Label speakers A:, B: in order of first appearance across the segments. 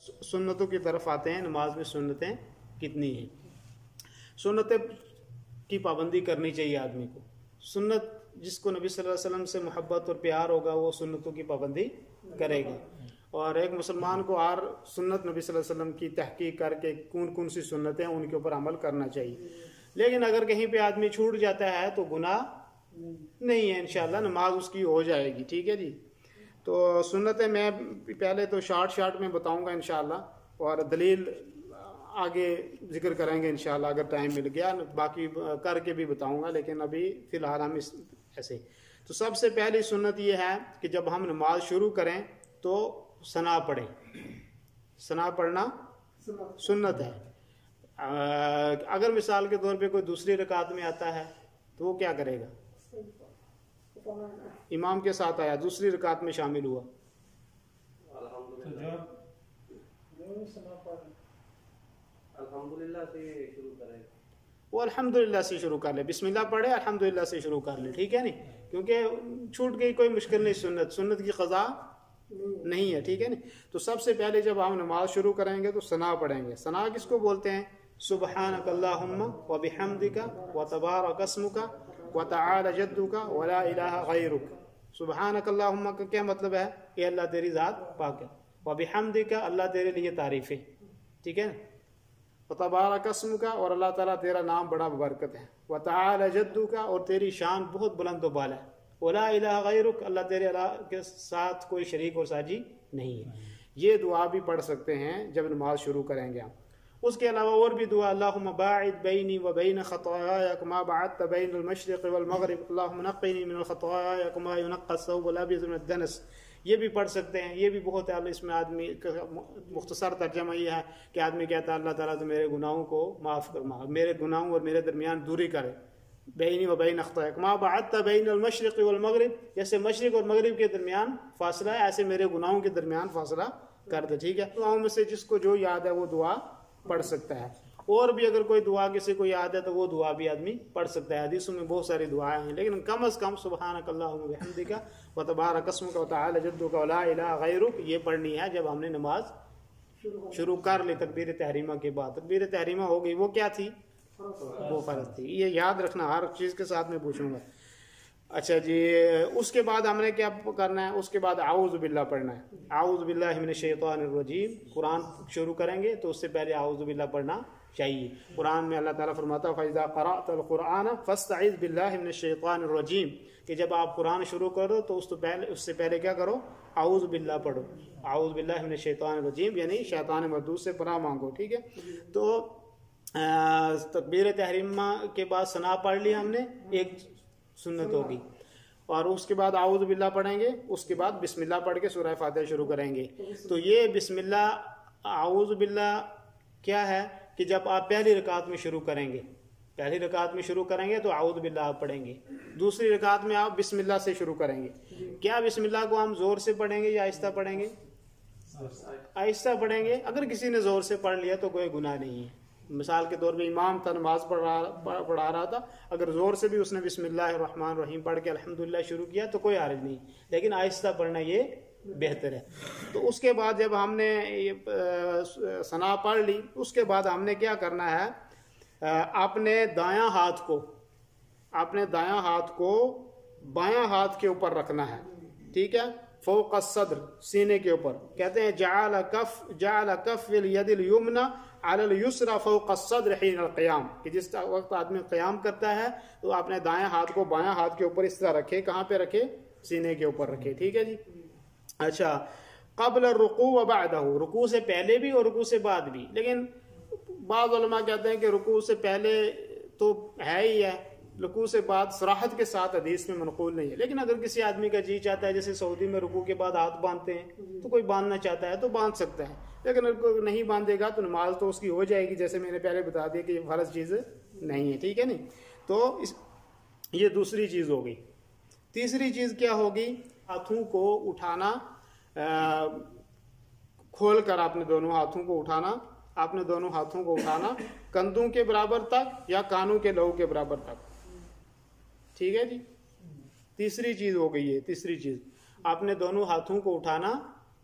A: सुन्नतों की तरफ आते हैं। नमाज में सुन्नतें कितनी हैं? सुन्नतें की पाबंदी करनी चाहिए आदमी को। सुन्नत जिसको नबी सल्लल्लाहु अलैहि वसल्लम से मोहब्बत और प्यार होगा वो सुन्नतों की पाबंदी करेगा। और एक मुसलमान को हर सुन्नत नबी सल्लल्लाहु अलैहि वसल्लम की तहकीक करके कौन कौन सी सुन्नतें हैं उनके ऊपर अमल करना चाहिए। लेकिन अगर कहीं पे आदमी छूट जाता है तो गुनाह नहीं है, इंशाअल्लाह नमाज उसकी हो जाएगी। ठीक है जी। तो सुन्नतें मैं पहले तो शार्ट में बताऊंगा इंशाअल्लाह, और दलील आगे जिक्र करेंगे इंशाअल्लाह अगर टाइम मिल गया, बाकी करके भी बताऊंगा, लेकिन अभी फ़िलहाल हम इस ऐसे। तो सबसे पहली सुन्नत ये है कि जब हम नमाज शुरू करें तो सना पढ़ें। सना पढ़ना सुन्नत है। अगर मिसाल के तौर पे कोई दूसरी रकात में आता है तो वो क्या करेगा? इमाम के साथ आया, दूसरी रकात में शामिल हुआ,
B: अल्हम्दुलिल्लाह से शुरू करें।
A: वो अल्हम्दुलिल्लाह से शुरू कर ले, बिस्मिल्लाह पढ़े अल्हम्दुलिल्लाह से शुरू कर ले। ठीक है नहीं, क्योंकि छूट गई कोई मुश्किल नहीं, सुन्नत की क़ज़ा नहीं है। ठीक है नहीं। तो सबसे पहले जब हम नमाज शुरू करेंगे तो सना पढ़ेंगे। सना किसको बोलते हैं? सुब्हानक अल्लाहुम्मा व बिहम्दिका व तबारक अस्मुका व तआला जद्दुका व ला इलाहा गैरुक। सुब्हानक अल्लाहुम्मा का क्या मतलब है? कि अल्लाह तेरी ज़ात पाक है, व बिहम्दिका अल्लाह तेरे लिए तारीफ़ है। ठीक है। व तबारक अस्मुका और अल्लाह ताला तेरा नाम बड़ा बरकत है, व तआला जद्दुका और तेरी शान बहुत बुलंद बाला है, व ला इलाहा गैरुक अल्लाह तेरे अल्लाह के साथ कोई शरीक और साजी नहीं है। ये दुआ भी पढ़ सकते हैं जब नमाज शुरू करेंगे हम। उसके अलावा और भी दुआ, अल्लाहुम्मा बाइद बैनी व बैन खताया कमा बअदत बैन अल-मशरिक़ वल मग़रिब अल्लाहुम्मा नक़्क़िनी मिनल खताया कमा युनक़्क़ा अस-सौबुल अबयज़ मिनद दनस। ये भी पढ़ सकते हैं। ये भी बहुत है। इसमें आदमी मुख्तसर तर्जमा ये है कि आदमी कहता है अल्लाह ताला तो मेरे गुनाहों को माफ़ फरमा, मेरे गुनाहों और मेरे दरमियान दूरी करे। बैनी व बैन खताया कमा बअदत बैन अल-मशरिक़ वल मग़रिब, जैसे मशरिक़ और मग़रिब के दरमियान फासला है ऐसे मेरे गुनाहों के दरमियान फासला कर दे। ठीक है। दुआओं में से जिसको जो याद है वो दुआ पढ़ सकता है। और भी अगर कोई दुआ किसी को याद है तो वो दुआ भी आदमी पढ़ सकता है। हदीसों में बहुत सारी दुआएं हैं, लेकिन कम से कम सुब्हानक अल्लाहुम्मा व बिहम्दिका व तबारक अस्मुका व तआला जद्दुका व ला इलाहा गैरुक ये पढ़नी है जब हमने नमाज शुरू कर ली। तकबीर तहरीमा के बाद तकबीर तहरीमा हो गई, वो क्या थी? वो फर्ज थी। ये याद रखना, हर चीज़ के साथ में पूछूंगा। अच्छा जी, उसके बाद हमने क्या करना है? उसके बाद आऊज़ु बिल्लाह पढ़ना है। आऊज़ु बिल्लाहि मिनश शैतानिर रजीम। कुरान शुरू करेंगे तो उससे पहले आऊज़ु बिल्लाह पढ़ना चाहिए। कुरान में अल्लाह ताला फरमाता है फ़इज़ा क़रअतल क़ुरआन फ़स्तइज़ बिल्लाहि मिनश शैतानिर रजीम, कि जब आप कुरान शुरू करो तो उससे पहले क्या करो? आऊज़ु बिल्लाह पढ़ो। आऊज़ु बिल्लाहि मिनश शैतानिर रजीम यानी शैतान मरदूद से पनाह मांगो। ठीक है। तो तकबीर तहरीमा के बाद सना पढ़ लिया हमने, एक सुन्नत होगी, और उसके बाद आऊज़ु बिल्लाह पढ़ेंगे। उसके बाद बिस्मिल्लाह पढ़ के सूरह फातिहा शुरू करेंगे। तो ये बिस्मिल्लाह आऊज़ु बिल्लाह क्या है कि जब आप पहली रकात में शुरू करेंगे, पहली रकात में शुरू करेंगे तो आऊज़ु बिल्लाह आप पढ़ेंगे। दूसरी रकात में आप बिस्मिल्लाह से शुरू करेंगे। क्या बिस्मिल्लाह को हम जोर से पढ़ेंगे या आहिस्ता पढ़ेंगे? आहिस्ता पढ़ेंगे। अगर किसी ने जोर से पढ़ लिया तो कोई गुनाह नहीं है। मिसाल के तौर पे इमाम था, नमाज पढ़ा रहा था, अगर जोर से भी उसने बिस्मिल्लाहिर्रहमानिर्रहीम पढ़ के अल्हम्दुलिल्लाह शुरू किया तो कोई हर्ज नहीं, लेकिन आहिस्ता पढ़ना ये बेहतर है। तो उसके बाद जब हमने ये सना पढ़ ली, उसके बाद हमने क्या करना है? अपने दायां हाथ को बायां हाथ के ऊपर रखना है। ठीक है। फौक़ सद्र, सीने के ऊपर। कहते हैं जअल कफ़्फ़िल यदिल युमना अलल युसरा फौक़ सद्र हिनल क़ियाम, कि जिस वक्त आदमी क़याम करता है तो अपने दाएं हाथ को बायां हाथ के ऊपर इस तरह रखे। कहाँ पे रखे? सीने के ऊपर रखे। ठीक है जी। अच्छा, क़ब्ल रुकू व बअदहू, रुकू से पहले भी और रुकू से बाद भी। लेकिन बाज़ उलमा कहते हैं कि रुकू से पहले तो है ही है, रुकू से बाद सराहत के साथ हदीस में मनक़ूल नहीं है। लेकिन अगर किसी आदमी का जी चाहता है, जैसे सऊदी में रुकू के बाद हाथ बांधते हैं, तो कोई बांधना चाहता है तो बांध सकता है, लेकिन अगर कोई नहीं बांधेगा तो नमाज तो उसकी हो जाएगी। जैसे मैंने पहले बता दिया कि ये फ़र्ज चीज़ नहीं है। ठीक है नहीं। तो ये दूसरी चीज़ हो गई। तीसरी चीज़ क्या होगी? हाथों को उठाना, खोल कर अपने दोनों हाथों को उठाना, कंधों के बराबर तक या कानों के लहू के बराबर तक। ठीक है जी। तीसरी चीज हो गई है। तीसरी चीज, अपने दोनों हाथों को उठाना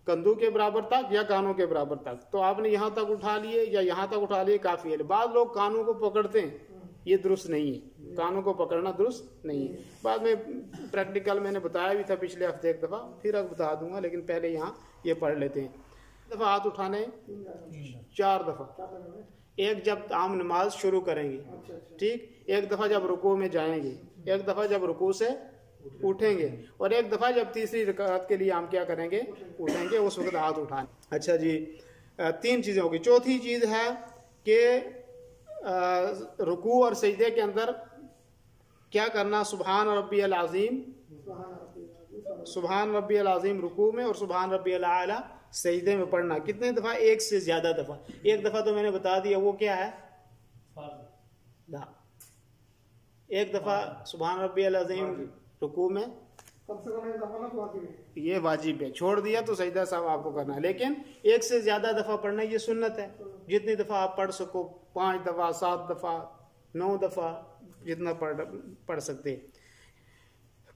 A: कंधों के बराबर तक या कानों के बराबर तक, तो आपने यहाँ तक उठा लिए या यहाँ तक उठा लिए काफी है। बाद लोग कानों को पकड़ते हैं, ये दुरुस्त नहीं है, कानों को पकड़ना दुरुस्त नहीं है। बाद में प्रैक्टिकल मैंने बताया भी था पिछले हफ्ते एक दफ़ा, फिर अब बता दूंगा, लेकिन पहले यहाँ ये पढ़ लेते हैं। दफ़ा हाथ उठाने 4 दफ़ा, एक जब हम नमाज शुरू करेंगे, ठीक, एक दफ़ा जब रुकू में जाएंगे, एक दफ़ा जब रुकू से उठेंगे, और एक दफ़ा जब तीसरी रकात के लिए हम क्या करेंगे, उठेंगे, उस वक्त हाथ उठाएं। अच्छा जी, 3 चीज़ें होगी। चौथी चीज़ है कि रुकू और सजदे के अंदर क्या करना, सुबहान रब्बियल अज़ीम, सुबहान रब्बियल अज़ीम रुकू में और सुबहान रब्बियल आला सजदे में पढ़ना। कितने दफ़ा? 1 से ज़्यादा दफ़ा। एक दफ़ा तो मैंने बता दिया, वो क्या है, एक दफ़ा सुबहान रब्बियल अज़ीम रुकू में, ये वाजिब है, छोड़ दिया तो सजदा साहब आपको करना है, लेकिन 1 से ज्यादा दफा पढ़ना ये सुन्नत है। जितनी दफा आप पढ़ सको, 5 दफा, 7 दफा, 9 दफा, जितना पढ़ सकते।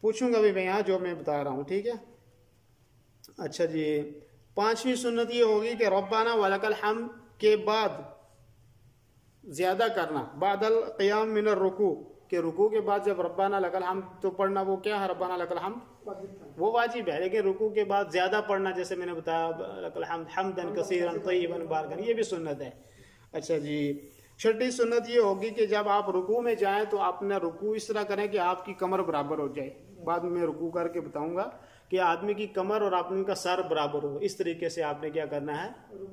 A: पूछूंगा भी मैं यहाँ जो मैं बता रहा हूँ, ठीक है। अच्छा जी, 5वीं सुन्नत ये होगी कि रब्बाना वलकल हम्द के बाद ज्यादा करना, बादल क़ियाम मिनर रुकू, के रुकू के बाद जब रब्बाना लकल हम्द तो पढ़ना, वो क्या है, रब्बाना लकल हम्द वो वाजिब है, लेकिन रुकू के बाद ज्यादा पढ़ना, जैसे मैंने बताया लकल हम्द हम्दन कसीरन तय्यबन मुबारकन, ये भी सुन्नत है। अच्छा जी, 6ठी सुन्नत ये होगी कि जब आप रुकू में जाएं तो आपने रुकू इस तरह करें कि आपकी कमर बराबर हो जाए। बाद में रुकू करके बताऊंगा कि आदमी की कमर और आदमी का सर बराबर हो, इस तरीके से आपने क्या करना है,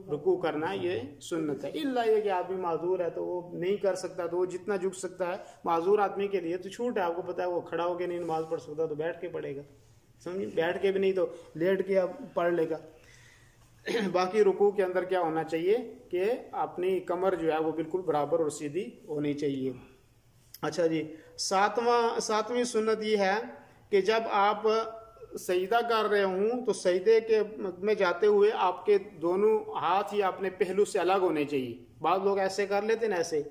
A: रुकू करना है, ये सुन्नत है। इल्ला ये कि आदमी माजूर है तो वो नहीं कर सकता, तो वो जितना झुक सकता है, माजूर आदमी के लिए तो छूट है, आपको पता है, वो खड़ा होकर नहीं नमाज पढ़ सकता तो बैठ के पढ़ेगा, समझिए, बैठ के भी नहीं तो लेट के अब पढ़ लेगा। बाकी रुकू के अंदर क्या होना चाहिए कि अपनी कमर जो है वो बिल्कुल बराबर और सीधी होनी चाहिए। अच्छा जी, 7वीं सुन्नत ये है कि जब आप सजदा कर रहे हूं तो सजदे के में जाते हुए आपके दोनों हाथ ही अपने पहलू से अलग होने चाहिए। बाद लोग ऐसे कर लेते हैं, ऐसे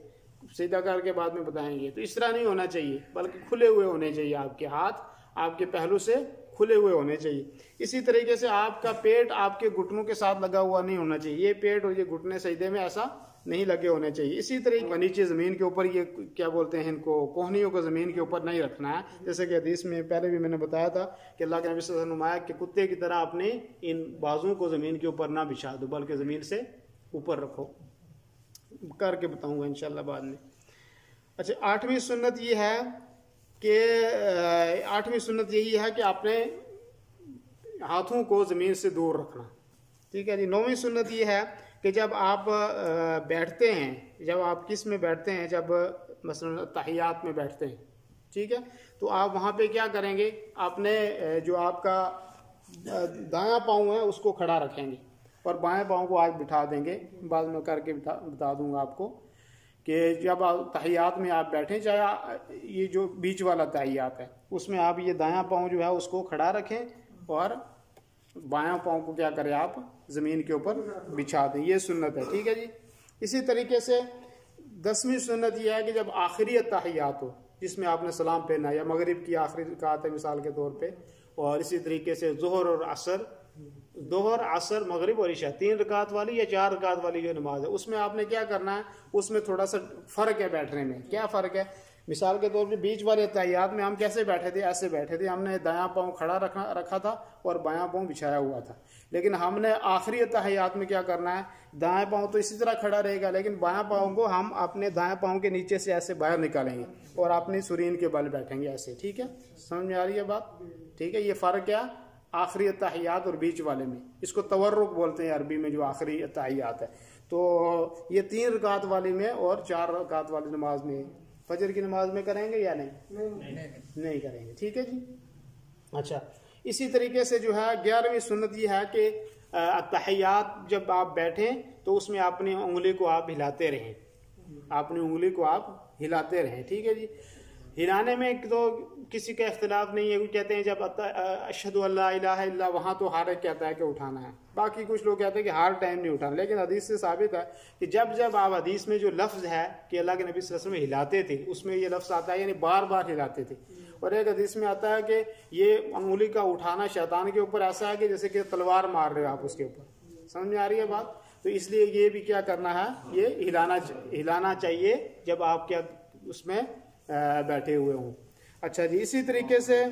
A: सजदा करके बाद में बताएंगे, तो इस तरह नहीं होना चाहिए, बल्कि खुले हुए होने चाहिए, आपके हाथ आपके पहलू से खुले हुए होने चाहिए। इसी तरीके से आपका पेट आपके घुटनों के साथ लगा हुआ नहीं होना चाहिए, ये पेट और ये घुटने सजदे में ऐसा नहीं लगे होने चाहिए। इसी तरीके नीचे जमीन के ऊपर, ये क्या बोलते हैं इनको, कोहनियों को जमीन के ऊपर नहीं रखना है, जैसे कि हदीस में पहले भी मैंने बताया था कि अल्लाह के नबी सल्लल्लाहु अलैहि वसल्लम ने फरमाया कि कुत्ते की तरह अपने इन बाजुओं को जमीन के ऊपर ना बिछा दो, बल्कि जमीन से ऊपर रखो, करके बताऊंगा इंशाल्लाह बाद में। अच्छा, 8वीं सुन्नत ये है कि 8वीं सुन्नत यही है कि आपने हाथों को जमीन से दूर रखना, ठीक है जी। 9वीं सुन्नत ये है कि जब आप बैठते हैं, जब आप किस में बैठते हैं, जब मसलन तहियात में बैठते हैं, ठीक है, तो आप वहाँ पे क्या करेंगे, आपने जो आपका दायां पाँव है उसको खड़ा रखेंगे और बाएं पाँव को आगे बिठा देंगे। बाद में करके बता दूंगा आपको कि जब तहियात में आप बैठें, चाहे ये जो बीच वाला तहियात है उसमें आप ये दायां पाँव जो है उसको खड़ा रखें और बायां पाँव को क्या करें, आप जमीन के ऊपर बिछा दें, ये सुन्नत है, ठीक है जी। इसी तरीके से 10वीं सुन्नत यह है कि जब आखिरी तहियात हो, जिसमें आपने सलाम पहना, या मगरिब की आखिरी रकात है मिसाल के तौर पे, और इसी तरीके से जोहर और असर, दोहर असर मगरिब और इशा 3 रकात वाली या 4 रकात वाली जो नमाज है, उसमें आपने क्या करना है, उसमें थोड़ा सा फर्क है बैठने में। क्या फर्क है? मिसाल के तौर पे बीच वाले तहियात में हम कैसे बैठे थे, ऐसे बैठे थे, हमने दायां पाँव खड़ा रखा था और बायां पाँव बिछाया हुआ था। लेकिन हमने आखिरी तहियात में क्या करना है, दाएं पाँव तो इसी तरह खड़ा रहेगा, लेकिन बायां पाँव को हम अपने दाएं पाँव के नीचे से ऐसे बाहर निकालेंगे और अपनी सुरीन के बल बैठेंगे ऐसे, ठीक है, समझ में आ रही है बात, ठीक है। ये फर्क क्या, आखिरी तहियात और बीच वाले में, इसको तवर्रुक बोलते हैं अरबी में, जो आखिरी तहियात है। तो ये 3 रकात वाली में और 4 रकात वाली नमाज में, फजर की नमाज में करेंगे या नहीं करेंगे, ठीक है जी। अच्छा, इसी तरीके से जो है 11वीं सुन्नत ये है कि तहियात जब आप बैठें तो उसमें अपनी उंगली को आप हिलाते रहें, अपनी उंगली को आप हिलाते रहें, ठीक है जी। ہلانے میں تو کسی کا اختلاف نہیں ہے، کوئی کہتے ہیں جب اشہدو اللہ الہ الا وہاں تو ہر ایک کہتا ہے کہ اٹھانا ہے، باقی کچھ لوگ کہتے ہیں کہ ہر ٹائم نہیں اٹھانا، لیکن حدیث سے ثابت ہے کہ جب آپ حدیث میں جو لفظ ہے کہ اللہ کے نبی صلی اللہ علیہ وسلم ہلاتے تھے، اس میں یہ لفظ آتا ہے یعنی بار بار ہلاتے تھے، اور ایک حدیث میں آتا ہے کہ یہ انگلی کا اٹھانا شیطان کے اوپر ایسا ہے کہ جیسے کہ تلوار مار رہے ہو آپ اس کے اوپر، سمجھ میں آ رہی ہے بات؟ تو اس لیے یہ بھی کیا کرنا ہے، یہ ہلانا چاہیے جب آپ کیا اس میں بیٹھے ہوئے ہوں۔ اچھا جی، اسی طریقے سے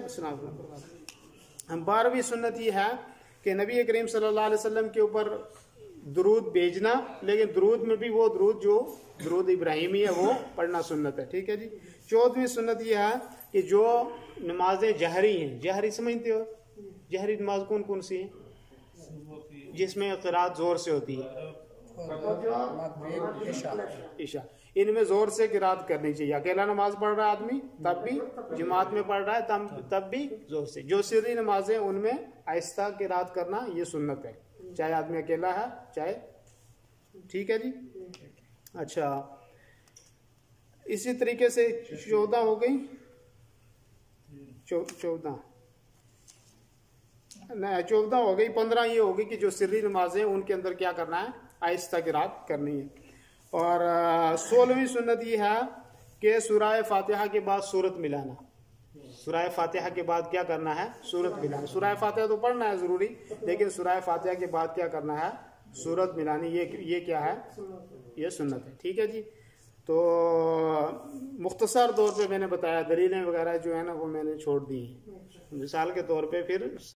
A: 12ویں سنت یہ ہے کہ نبی کریم صلی اللہ علیہ وسلم کے اوپر درود بھیجنا، لیکن درود میں بھی وہ درود جو درود ابراہیمی ہے وہ پڑھنا سنت ہے، ٹھیک ہے جی۔ 14ویں سنت یہ ہے کہ جو نمازیں جہری ہیں، جہری سمجھتے ہو، جہری نماز کون کون سی ہیں؟ جس میں قرات زور سے ہوتی ہے، عشاء، ان میں زور سے قرات کرنی چاہیے، اکیلا نماز پڑھ رہا ہے آدمی تب بھی، جماعت میں پڑھ رہا ہے تب بھی زور سے۔ جو سری نمازیں ان میں آہستہ قرات کرنا یہ سنت ہے، چاہے آدمی اکیلا ہے چاہے، ٹھیک ہے جی۔ اچھا، اسی طریقے سے 14 ہو گئی، 14 ہو گئی، 15 یہ ہوگی کہ جو سری نمازیں ان کے اندر کیا کرنا ہے، آہستہ قرات کرنی ہے۔ اور 16ویں سنت یہ ہے کہ سورہ فاتحہ کے بعد سورت ملانا، سورہ فاتحہ کے بعد کیا کرنا ہے، سورت ملانا۔ سورہ فاتحہ تو پڑھنا ہے ضروری، لیکن سورہ فاتحہ کے بعد کیا کرنا ہے، سورت ملانی، یہ کیا ہے، یہ سنت ہے، ٹھیک ہے جی۔ تو مختصر طور پہ میں نے بتایا، دلیلیں وغیرہ جو ہے نا وہ میں نے چھوڑ دی ہیں، مثال کے طور پہ پھر